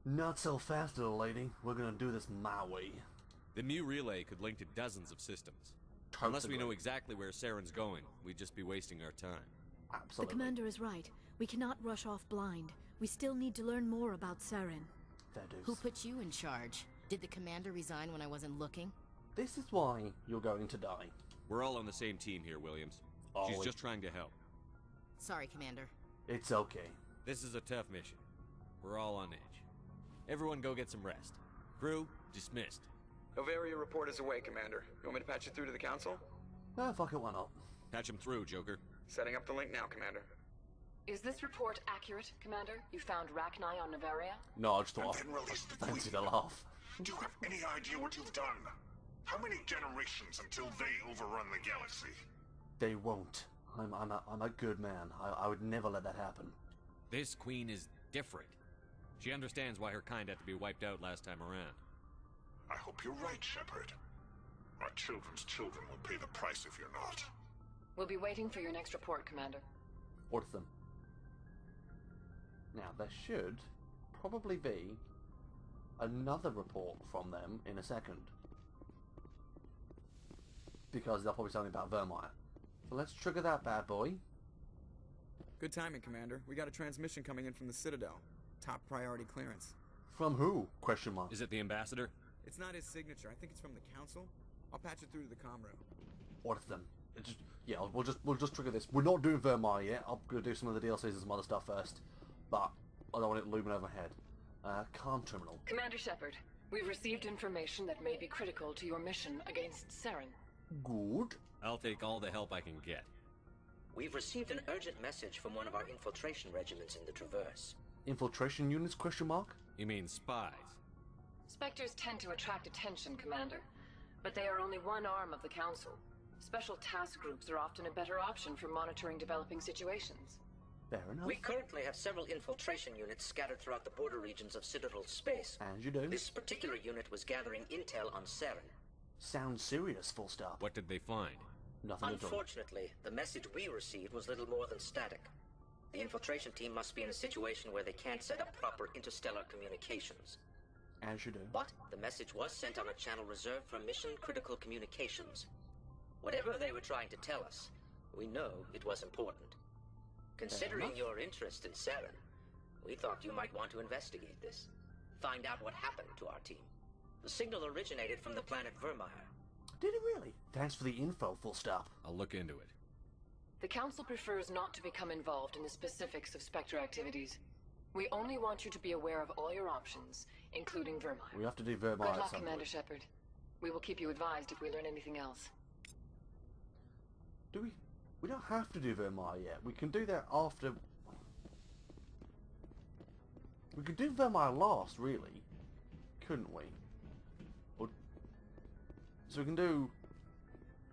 Not so fast, little lady. We're gonna do this my way. The new relay could link to dozens of systems. Totally. Unless we know exactly where Saren's going, we'd just be wasting our time. Absolutely. The commander is right. We cannot rush off blind. We still need to learn more about Saren. Fair dues. Who put you in charge? Did the commander resign when I wasn't looking? This is why you're going to die. We're all on the same team here, Williams. She's just trying to help. Sorry, Commander. It's okay. This is a tough mission. We're all on edge. Everyone go get some rest. Crew, dismissed. Novaria report is away, Commander. You want me to patch you through to the Council? No, fuck it, why not? Patch him through, Joker. Setting up the link now, Commander. Is this report accurate, Commander? You found Rachni on Novaria? No, I just thought And then release the fancy the queen. laugh. Do you have any idea what you've done? How many generations until they overrun the galaxy? They won't. I'm a good man. I would never let that happen. This queen is different. She understands why her kind had to be wiped out last time around. I hope you're right, Shepard. Our children's children will pay the price if you're not. We'll be waiting for your next report, Commander. Order them. Now, there should probably be another report from them in a second. Because they'll probably tell me about Vermeer. So let's trigger that bad boy. Good timing, Commander. We got a transmission coming in from the Citadel. Top priority clearance. From who? Question mark. Is it the ambassador? It's not his signature. I think it's from the Council. I'll patch it through to the comm room. Order them. It's just, yeah, we'll just trigger this. We're not doing Vermeer yet. I'm gonna do some of the DLCs and some other stuff first. But I don't want it looming over my head. Comm terminal. Commander Shepard, we've received information that may be critical to your mission against Saren. Good. I'll take all the help I can get. We've received an urgent message from one of our infiltration regiments in the Traverse. Infiltration units? Question mark. You mean spies? Spectres tend to attract attention, Commander, but they are only one arm of the Council. Special task groups are often a better option for monitoring developing situations. Fair enough. We currently have several infiltration units scattered throughout the border regions of Citadel space. As you do. This particular unit was gathering intel on Saren. Sounds serious, full stop. What did they find? Nothing at all. Unfortunately, the message we received was little more than static. The infiltration team must be in a situation where they can't set up proper interstellar communications. As you do. But the message was sent on a channel reserved for mission-critical communications. Whatever they were trying to tell us, we know it was important. Considering your interest in Saren, we thought you might want to investigate this. Find out what happened to our team. The signal originated from the planet Vermeer. Did it really? Thanks for the info, full stop. I'll look into it. The Council prefers not to become involved in the specifics of Spectre activities. We only want you to be aware of all your options, including Vermeer. We have to do Vermeer Good at luck, some Commander point. Shepard. We will keep you advised if we learn anything else. Do we? We don't have to do Vermeer yet. We can do that after. We could do Vermeer last, really, couldn't we? Or... So we can do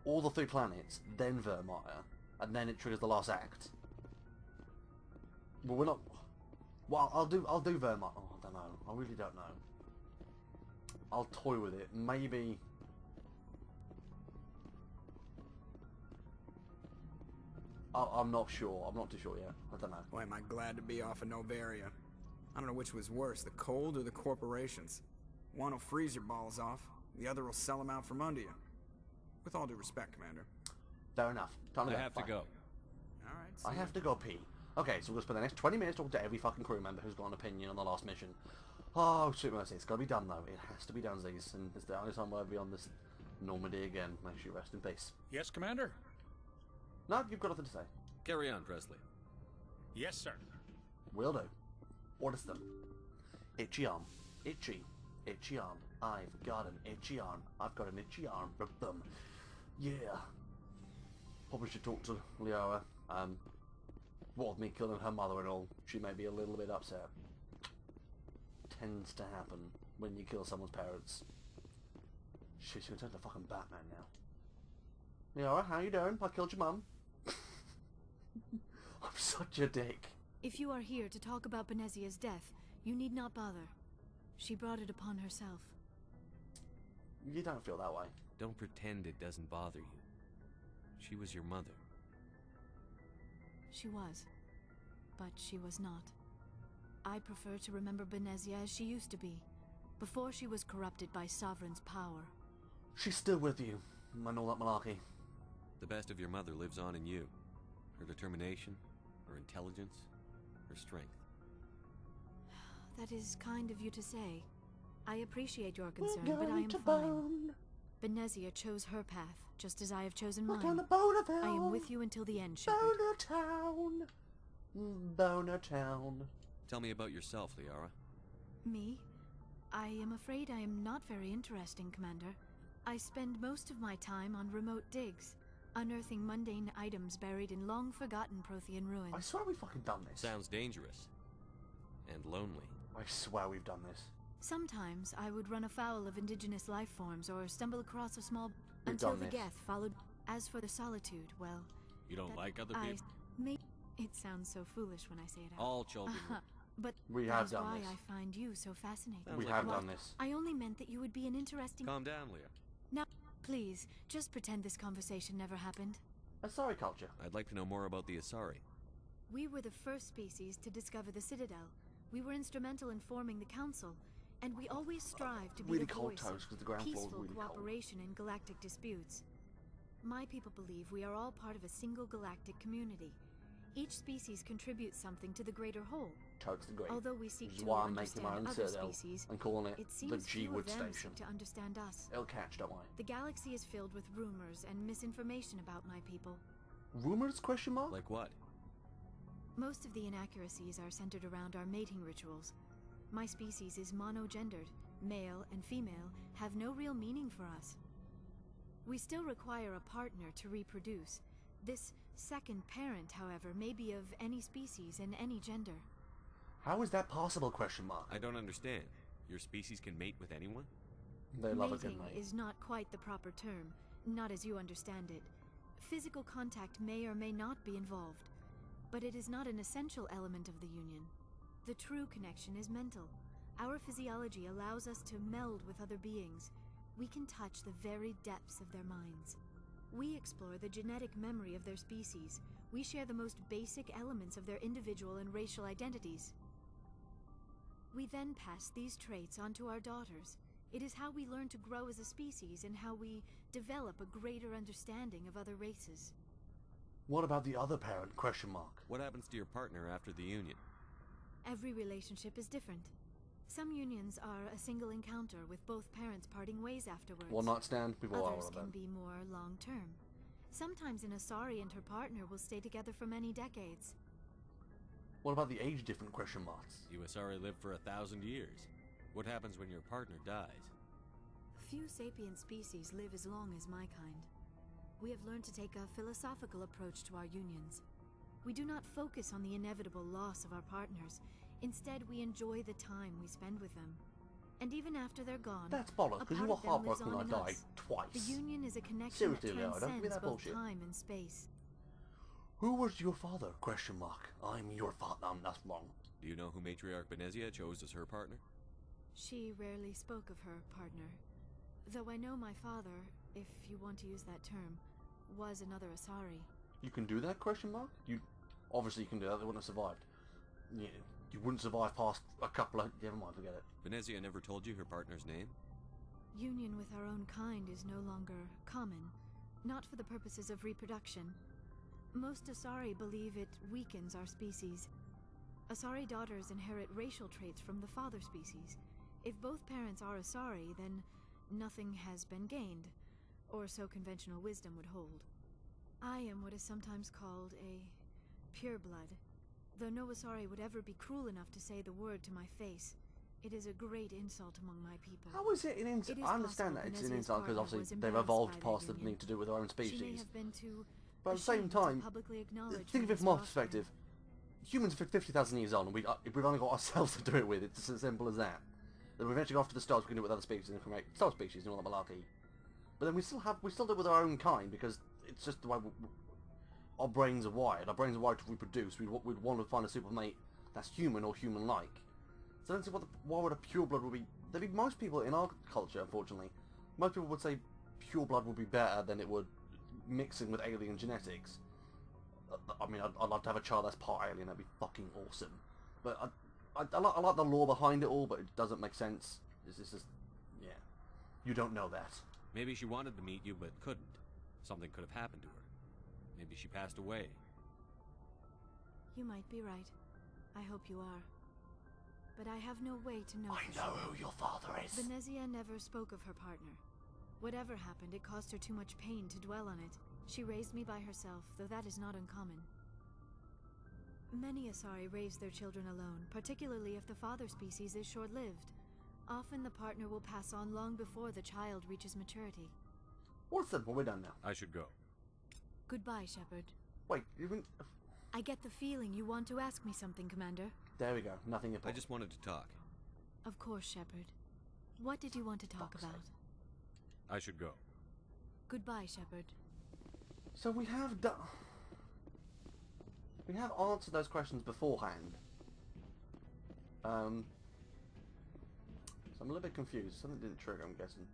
all the 3 planets, then Vermeer, and then it triggers the last act. But we're not. Well, I'll do Vermeer. Oh, I don't know. I really don't know. I'll toy with it. Maybe. I'm not sure. I'm not too sure yet. I don't know. Boy, am I glad to be off of Novaria. I don't know which was worse, the cold or the corporations. One will freeze your balls off, the other will sell them out from under you. With all due respect, Commander. Fair enough. Time to I go. have to Fine. go. Alright, I have to go pee. Okay, so we're going to spend the next 20 minutes talking to every fucking crew member who's got an opinion on the last mission. Oh, sweet mercy. It's got to be done, though. It has to be done, Z's. And it's the only time we'll be on this Normandy again. May she rest in peace. Yes, Commander? No, you've got nothing to say. Carry on, Presley. Yes, sir. Will do. Orders them. Itchy arm. Itchy. Itchy arm. I've got an itchy arm. I've got an itchy arm. Rub them. Yeah. Probably should talk to Leora. What with me killing her mother and all, she may be a little bit upset. Tends to happen when you kill someone's parents. She's gonna turn to fucking Batman now. Leora, how you doing? I killed your mum. I'm such a dick. If you are here to talk about Benezia's death, you need not bother. She brought it upon herself. You don't feel that way. Don't pretend it doesn't bother you. She was your mother. She was. But she was not. I prefer to remember Benezia as she used to be, before she was corrupted by Sovereign's power. She's still with you, and all that malarkey. The best of your mother lives on in you. Her determination, her intelligence, her strength. That is kind of you to say. I appreciate your concern, but I am fine. Benezia chose her path, just as I have chosen mine. I am with you until the end, Shepard. Boner Town. Boner Town. Tell me about yourself, Liara. Me? I am afraid I am not very interesting, Commander. I spend most of my time on remote digs, unearthing mundane items buried in long-forgotten Prothean ruins. I swear we've fucking done this. Sounds dangerous. And lonely. I swear we've done this. Sometimes I would run afoul of indigenous life forms or stumble across a small... We've until done the this. Geth followed... As for the solitude, well... You don't like other people? It sounds so foolish when I say it out. All children. But We that have is done why this. I find you so fascinating. Sounds We like have fun. done this. I only meant that you would be an interesting... Calm down, Leah. Now, please, just pretend this conversation never happened. Sorry, culture. I'd like to know more about the Asari. We were the first species to discover the Citadel. We were instrumental in forming the Council, and we always strive to be Really the cold voice toast of because the ground floor is peaceful really cold. cooperation in galactic disputes. My people believe we are all part of a single galactic community. Each species contributes something to the greater whole. Totes the great. Although we seek Which is to why I'm making my understand own other Citadel species, and calling it it the seems few of GWOOD them Station. seek to understand us. It'll catch, don't worry. The galaxy is filled with rumors and misinformation about my people. Rumors? Question mark? Like what? Most of the inaccuracies are centered around our mating rituals. My species is monogendered. Male and female have no real meaning for us. We still require a partner to reproduce. This second parent, however, may be of any species and any gender. How is that possible? Question mark. I don't understand. Your species can mate with anyone? They love a good Mating mate. is not quite the proper term, not as you understand it. Physical contact may or may not be involved, but it is not an essential element of the union. The true connection is mental. Our physiology allows us to meld with other beings. We can touch the very depths of their minds. We explore the genetic memory of their species. We share the most basic elements of their individual and racial identities. We then pass these traits on to our daughters. It is how we learn to grow as a species and how we develop a greater understanding of other races. What about the other parent? Question mark. What happens to your partner after the union? Every relationship is different. Some unions are a single encounter with both parents parting ways afterwards. One night stand, people are all Others of can them. be more long-term. Sometimes an Asari and her partner will stay together for many decades. What about the age different? Question marks. You Asari live for 1,000 years. What happens when your partner dies? Few sapient species live as long as my kind. We have learned to take a philosophical approach to our unions. We do not focus on the inevitable loss of our partners. Instead, we enjoy the time we spend with them. And even after they're gone, That's bollocks, a because you part were of them lives heartbroken when on I in died us. twice. The union is a connection Seriously, that Leo, don't give me transcends that both bullshit. time and space. Who was your father? Question mark. I'm your father. That's wrong. Do you know who Matriarch Benezia chose as her partner? She rarely spoke of her partner. Though I know my father, if you want to use that term, was another Asari. You can do that? Question mark. You obviously you can do that. They wouldn't have survived. You wouldn't survive past a couple of. Never mind. Forget it. Benezia never told you her partner's name? Union with our own kind is no longer common, not for the purposes of reproduction. Most Asari believe it weakens our species. Asari daughters inherit racial traits from the father species. If both parents are Asari, then nothing has been gained, or so conventional wisdom would hold. I am what is sometimes called a pureblood. Though no Asari would ever be cruel enough to say the word to my face, it is a great insult among my people. How is it an insult? It is I understand that possible it's an Benezia's insult because partner obviously was they've embarrassed evolved by their past the union. need to do it with their own She may species. have been too But at the same ashamed to time, publicly acknowledge think of it Renee's from my offspring. perspective. Humans are 50,000 years on, and we've only got ourselves to do it with. It's just as simple as that. Then we eventually go off to the stars. We can do it with other species and create subspecies and all that malarkey. But then we still do it with our own kind because it's just the way our brains are wired. Our brains are wired to reproduce. We'd want to find a super mate that's human or human-like. So I don't see why would a pureblood would be. There'd be most people in our culture, unfortunately. Most people would say pureblood would be better than it would mixing with alien genetics. I mean, I'd love to have a child that's part alien. That'd be fucking awesome. But I like the lore behind it all, but it doesn't make sense. It's just, yeah. You don't know that. Maybe she wanted to meet you, but couldn't. Something could have happened to her. Maybe she passed away. You might be right. I hope you are. But I have no way to know I for know sure. who your father is. Venezia never spoke of her partner. Whatever happened, it caused her too much pain to dwell on it. She raised me by herself, though that is not uncommon. Many Asari raise their children alone, particularly if the father species is short-lived. Often the partner will pass on long before the child reaches maturity. Well, simple. We're done now. I should go. Goodbye, Shepard. Wait, even... I get the feeling you want to ask me something, Commander. There we go. Nothing I important. just wanted to talk. Of course, Shepard. What did you want to talk Fuck's about? I should go. Goodbye, Shepard. So we have done... We have answered those questions beforehand. So I'm a little bit confused. Something didn't trigger, I'm guessing.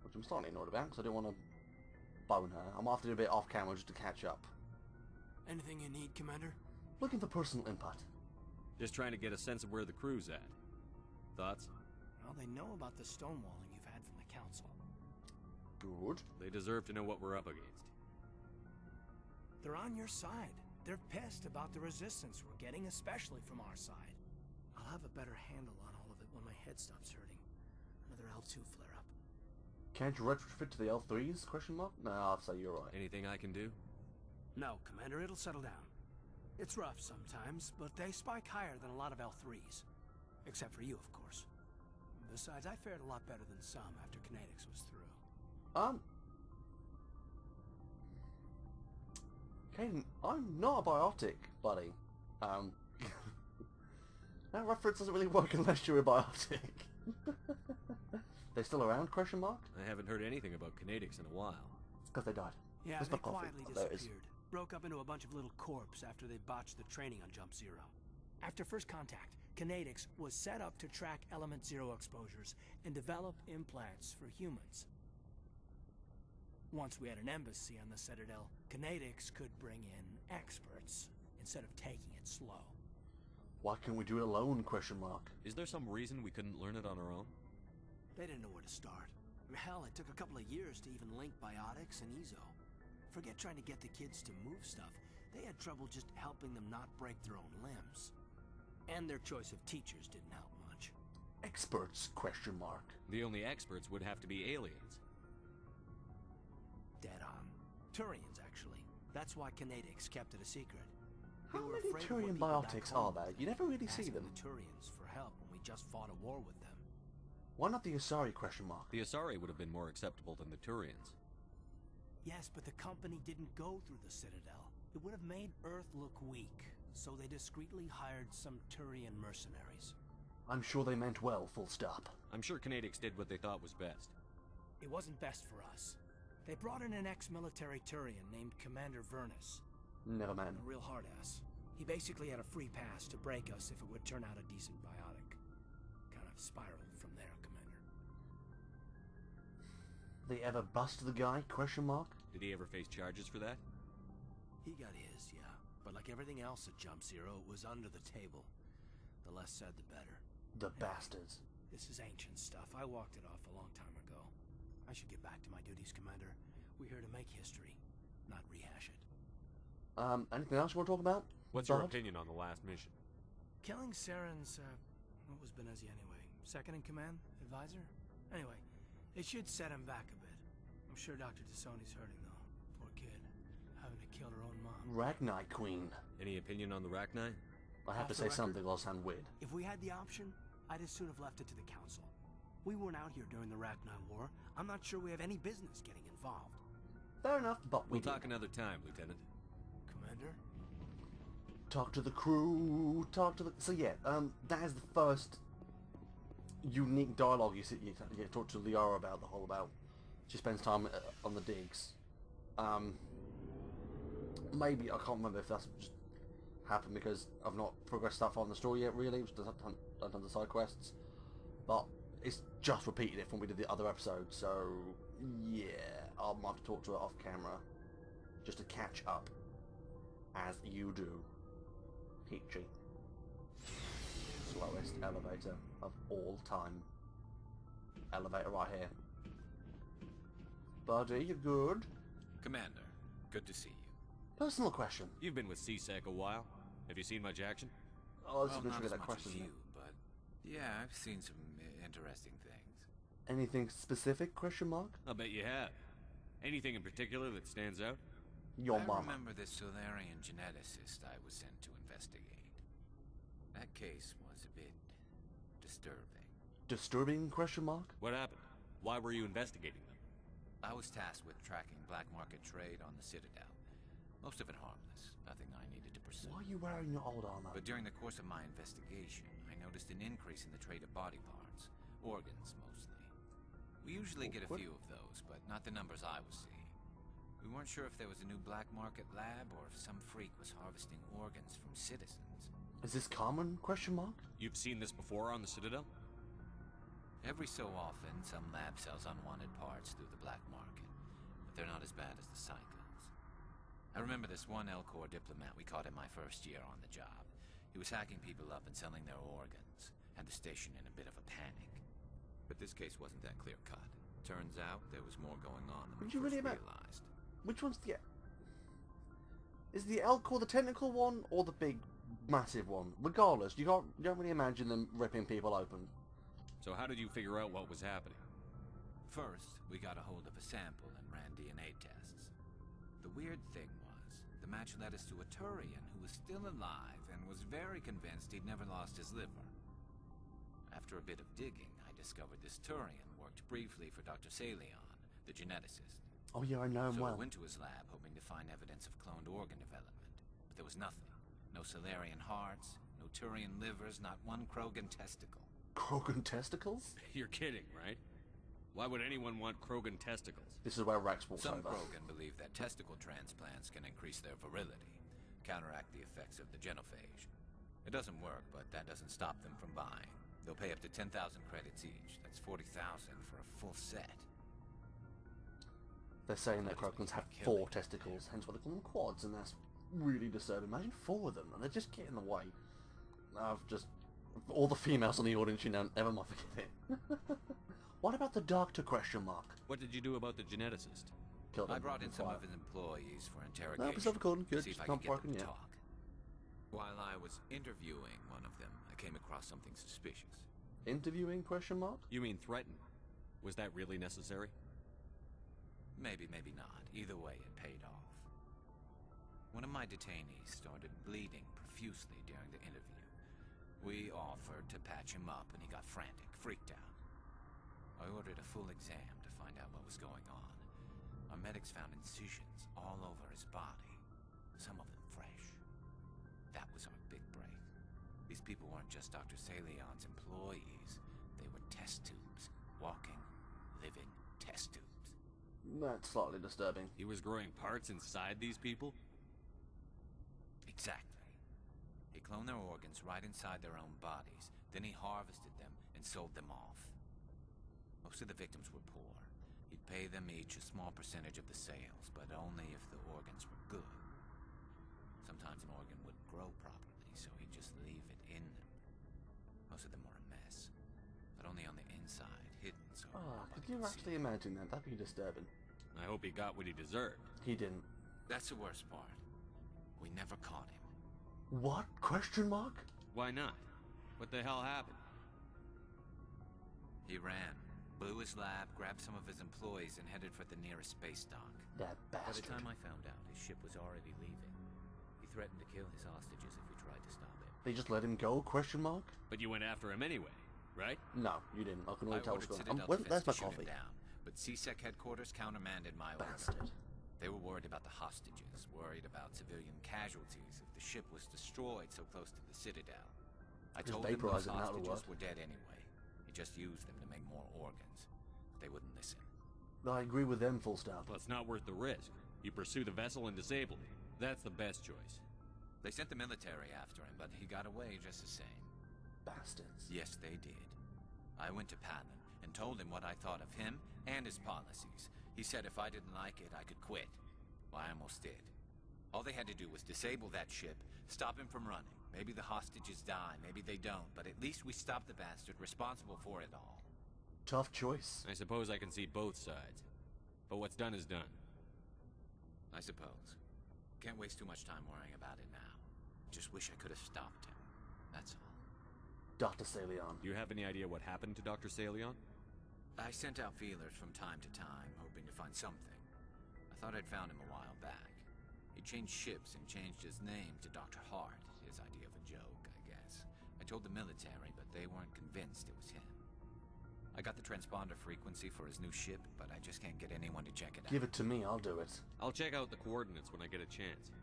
Which I'm slightly annoyed about, because I didn't want to bone her. I'm going to have to do a bit off camera just to catch up. Anything you need, Commander? Looking for personal input. Just trying to get a sense of where the crew's at. Thoughts? Well, they know about the stonewalling you've had from the Council. Good. They deserve to know what we're up against. They're on your side. They're pissed about the resistance we're getting, especially from our side. I'll have a better handle on all of it when my head stops hurting. Another L2 flare-up. Can't you retrofit to the L3s? Question mark? No, I'll say you're right. Anything I can do? No, Commander, it'll settle down. It's rough sometimes, but they spike higher than a lot of L3s. Except for you, of course. Besides, I fared a lot better than some after kinetics was through. Caden, I'm not a biotic, buddy. That reference doesn't really work unless you're a biotic. They still around, question mark? I haven't heard anything about kinetics in a while. It's because they died. Yeah, Where's they my coffee? quietly Oh, there it is. disappeared. Broke up into a bunch of little corps after they botched the training on Jump Zero. After first contact, kinetics was set up to track Element Zero exposures and develop implants for humans. Once we had an embassy on the Citadel, kinetics could bring in experts instead of taking it slow. Why can't we do it alone, question mark? Is there some reason we couldn't learn it on our own? They didn't know where to start. Hell, it took a couple of years to even link biotics and Ezo. Forget trying to get the kids to move stuff. They had trouble just helping them not break their own limbs. And their choice of teachers didn't help much. Experts, question mark. The only experts would have to be aliens. Dead on. Turians, actually. That's why kinetics kept it a secret. They How were many afraid of what Turian people back biotics home are there? would You never really see asking them. the Turians for help when we just fought a war with them. Why not the Asari, question mark? The Asari would have been more acceptable than the Turians. Yes, but the company didn't go through the Citadel. It would have made Earth look weak, so they discreetly hired some Turian mercenaries. I'm sure they meant well, full stop. I'm sure kinetics did what they thought was best. It wasn't best for us. They brought in an ex-military Turian named Commander Vernus. Never mind. A real hard-ass. He basically had a free pass to break us if it would turn out a decent biotic. Kind of spiraled from there, Commander. They ever bust the guy, question mark? Did he ever face charges for that? He got his, yeah. But like everything else at Jump Zero, it was under the table. The less said, the better. The bastards. This is ancient stuff. I walked it off a long time ago. I should get back to my duties, Commander. We're here to make history, not rehash it. Anything else you want to talk about? What's your Bud? opinion on the last mission? Killing Saren's, what was Benezi anyway? Second in command? Advisor? Anyway, it should set him back a bit. I'm sure Dr. Tassoni's hurting, though. Poor kid. Having to kill her own mom. Ragni Queen. Any opinion on the Rachni? I have to Off say the something record? that'll sound weird. If we had the option, I'd as soon have left it to the Council. We weren't out here during the Rachni War. I'm not sure we have any business getting involved. Fair enough, but We'll talk another time, Lieutenant. Commander? Talk to the crew, talk to the... So yeah, that is the first unique dialogue you talk to Liara about, the whole about... She spends time on the digs. Maybe, I can't remember if that's just happened because I've not progressed that far in the story yet, really. I've done the side quests. But it's just repeated it from when we did the other episode, so... Yeah, I'll have to talk to her off camera. Just to catch up. As you do. Peachy. slowest elevator of all time. Elevator right here. Buddy, you good? Commander, good to see you. Personal question. You've been with CSEC a while. Have you seen much action? Oh, this is Well, going to not trigger as that much question. as you, but yeah, I've seen some interesting things. Anything specific, question mark? I'll bet you have. Anything in particular that stands out? Your I mama. remember this Solarian geneticist I was sent to investigate. That case was a bit disturbing. Disturbing, question mark? What happened? Why were you investigating them? I was tasked with tracking black market trade on the Citadel. Most of it harmless, nothing I needed to pursue. Why are you wearing your old armor? But during the course of my investigation, I noticed an increase in the trade of body parts. Organs, mostly. We usually get a few of those, but not the numbers I was seeing. We weren't sure if there was a new black market lab or if some freak was harvesting organs from citizens. Is this common, question mark? You've seen this before on the Citadel? Every so often, some lab sells unwanted parts through the black market, but they're not as bad as the psychos. I remember this one L-Corps diplomat we caught in my first year on the job. He was hacking people up and selling their organs, had the station in a bit of a panic. But this case wasn't that clear-cut. Turns out there was more going on than we first realized. Which one's the... Is the L-Core the technical one, or the big, massive one? Regardless, you don't really imagine them ripping people open. So how did you figure out what was happening? First, we got a hold of a sample and ran DNA tests. The weird thing was, the match led us to a Turian who was still alive and was very convinced he'd never lost his liver. After a bit of digging, I discovered this Turian worked briefly for Dr. Salion, the geneticist. Oh yeah, I know him So well. we went to his lab hoping to find evidence of cloned organ development, but there was nothing. No Solarian hearts, no Turian livers, not one Krogan testicle. Krogan testicles? You're kidding, right? Why would anyone want Krogan testicles? This is where Rex walks Some over. Krogan believe that testicle transplants can increase their virility, counteract the effects of the genophage. It doesn't work, but that doesn't stop them from buying. They'll pay up to 10,000 credits each. That's 40,000 for a full set. They're saying that Krogans have 4 testicles, hence why they call them quads, and that's really disturbing. Imagine 4 of them, and they just get in the way. I've just... All the females in the audience, you know, never mind, forget it. What about the doctor, question mark? What did you do about the geneticist? Killed him. I brought in some Fire. of his employees for No, interrogation. episode recording, good. To see if Just I not could get them broken to yet. talk. While I was interviewing one of them, I came across something suspicious. Interviewing, question mark? You mean threaten? Was that really necessary? Maybe, maybe not. Either way, it paid off. One of my detainees started bleeding profusely during the interview. We offered to patch him up, and he got frantic, freaked out. I ordered a full exam to find out what was going on. Our medics found incisions all over his body, some of them fresh. That was our big break. These people weren't just Dr. Salion's employees. They were test tubes. Walking, living test tubes. That's slightly disturbing. He was growing parts inside these people? Exactly. He cloned their organs right inside their own bodies. Then he harvested them and sold them off. Most of the victims were poor. He'd pay them each a small percentage of the sales, but only if the organs were good. Sometimes an organ wouldn't grow properly, so he'd just leave it in them. Most of them were a mess, but only on the inside, hidden so Oh, nobody could you could actually see. imagine that? That'd be disturbing. I hope he got what he deserved. He didn't. That's the worst part. We never caught him. What? Question mark? Why not? What the hell happened? He ran, blew his lab, grabbed some of his employees, and headed for the nearest space dock. That By the bastard. time I found out, his ship was already leaving. He threatened to kill his hostages if we tried to stop him. They just let him go? Question mark? But you went after him anyway, right? No, you didn't. I can I already tell what's ordered going on. Citadel There's my Defense to shoot coffee. him down, but CSEC headquarters countermanded my order. Bastard. They were worried about the hostages, worried about civilian casualties if the ship was destroyed so close to the Citadel. I Just told them vaporize those it and that'll hostages work. were dead anyway. He just used them to make more organs. They wouldn't listen. I agree with them, full stop. Well, it's not worth the risk. You pursue the vessel and disable it. That's the best choice. They sent the military after him, but he got away just the same. Bastards. Yes, they did. I went to Padman and told him what I thought of him and his policies. He said if I didn't like it, I could quit. Well, I almost did. All they had to do was disable that ship, stop him from running, Maybe the hostages die, maybe they don't, but at least we stop the bastard responsible for it all. Tough choice. I suppose I can see both sides. But what's done is done. I suppose. Can't waste too much time worrying about it now. Just wish I could have stopped him. That's all. Dr. Salion. Do you have any idea what happened to Dr. Salion? I sent out feelers from time to time, hoping to find something. I thought I'd found him a while back. He changed ships and changed his name to Dr. Hart, his idea of a joke, I guess. I told the military, but they weren't convinced it was him. I got the transponder frequency for his new ship, but I just can't get anyone to check it out. Give it to me, I'll do it. I'll check out the coordinates when I get a chance.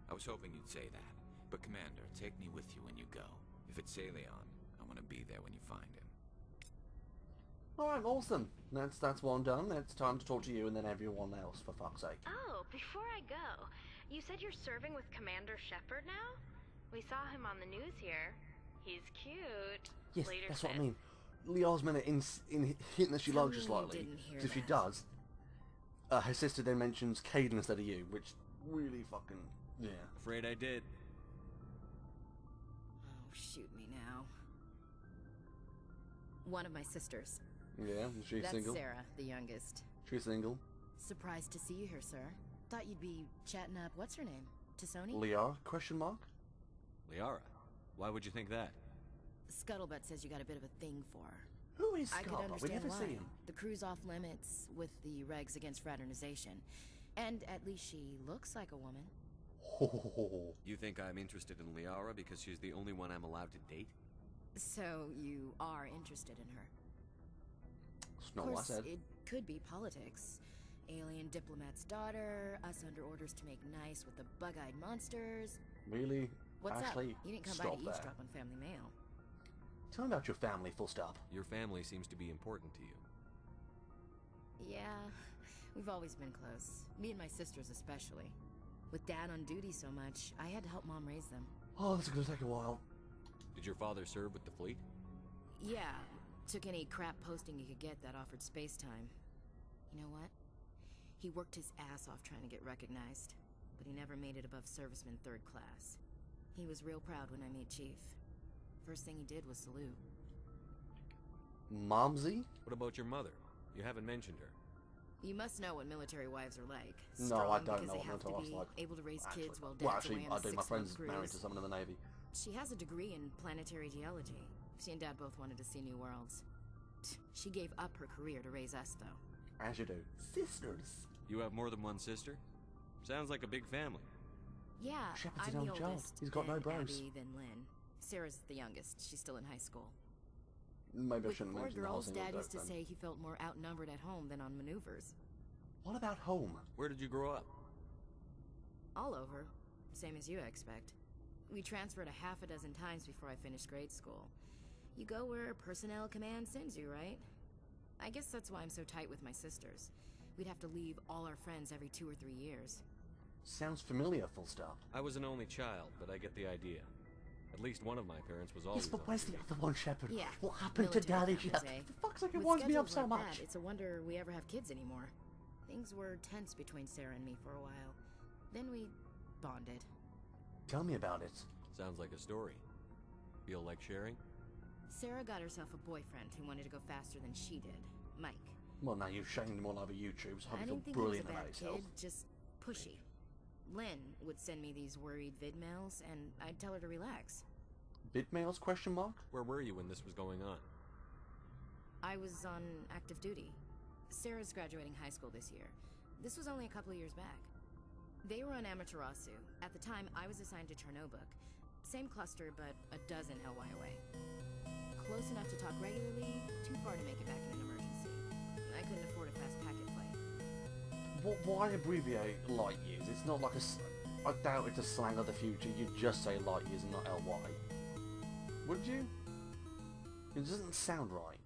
I was hoping you'd say that. But Commander, take me with you when you go. If it's Salion, I want to be there when you find him. Alright, awesome. That's one done. It's time to talk to you and then everyone else, for fuck's sake. Oh, before I go, you said you're serving with Commander Shepard now? We saw him on the news here. He's cute. Yes, Later that's what I said. mean. Leo's meant in hinting that she Tell likes you me you slightly. didn't hear 'Cause if she that. does, her sister then mentions Caden instead of you, which really fucking, yeah. Afraid I did. Oh, shoot me now. One of my sisters. Yeah, she's That's single. Sarah, the youngest. She's single. Surprised to see you here, sir. Thought you'd be chatting up, what's her name? Tassoni? Liara? Question mark? Liara? Why would you think that? Scuttlebutt says you got a bit of a thing for her. Who is I could Scarlet? We understand never why. see him. The crew's off limits with the regs against fraternization. And at least she looks like a woman. You think I'm interested in Liara because she's the only one I'm allowed to date? So you are interested in her. It's Of not what I course, said. it could be politics. Alien diplomat's daughter, us under orders to make nice with the bug-eyed monsters. Really? What's Ashley, up? You didn't come by stop to there. eavesdrop on family mail. Tell me about your family, full stop. Your family seems to be important to you. Yeah, we've always been close. Me and my sisters especially. With Dad on duty so much, I had to help Mom raise them. Oh, this is gonna take a while. Did your father serve with the fleet? Yeah, took any crap posting he could get that offered space time. You know what? He worked his ass off trying to get recognized, but he never made it above serviceman 3rd class. He was real proud when I made Chief. First thing he did was salute. Momsy? What about your mother? You haven't mentioned her. You must know what military wives are like. No, I Strong don't because know they what have to military wives be are like. able to raise Actually, kids while well, dad's actually, away on I a do. My 6-month friend's cruise. married to someone in the Navy. She has a degree in planetary geology. She and Dad both wanted to see new worlds. She gave up her career to raise us, though. As you do. Sisters. You have more than one sister? Sounds like a big family. Yeah, Shepard's I'm an the only child. oldest. He's got no then bros. Abby, then Lynn. Sarah's the youngest. She's still in high school. Maybe I With shouldn't 4 mention the whole girls, single Dad dope used to then. say he felt more outnumbered at home than on maneuvers. What about home? Where did you grow up? All over. Same as you, I expect. We transferred a half a dozen times before I finished grade school. You go where personnel command sends you, right? I guess that's why I'm so tight with my sisters. We'd have to leave all our friends every 2 or 3 years. Sounds familiar, full stop. I was an only child, but I get the idea. At least one of my parents was always Yes, but on where's the duty. other one, Shepard? Yeah. What happened to military Daddy? families, Yeah, eh? for fuck's sake, it With winds me up schedules so like much. that, it's a wonder we ever have kids anymore. Things were tense between Sarah and me for a while. Then we bonded. Tell me about it. Sounds like a story. Feel like sharing? Sarah got herself a boyfriend who wanted to go faster than she did, Mike. Well, now you've shamed him all over YouTube, so I I feel didn't think he was a brilliant bad about himself. kid, just pushy. Lynn would send me these worried vid mails, and I'd tell her to relax. Bit mails, question mark? Where were you when this was going on? I was on active duty. Sarah's graduating high school this year. This was only a couple of years back. They were on Amaterasu. At the time, I was assigned to Chernobog. Same cluster, but a dozen LY away. Close enough to talk regularly, too far to make it back in an emergency. I couldn't afford a fast packet flight. Why abbreviate light years? It's not like I doubt it's a slang of the future. You'd just say light years and not LY. Would you? It doesn't sound right.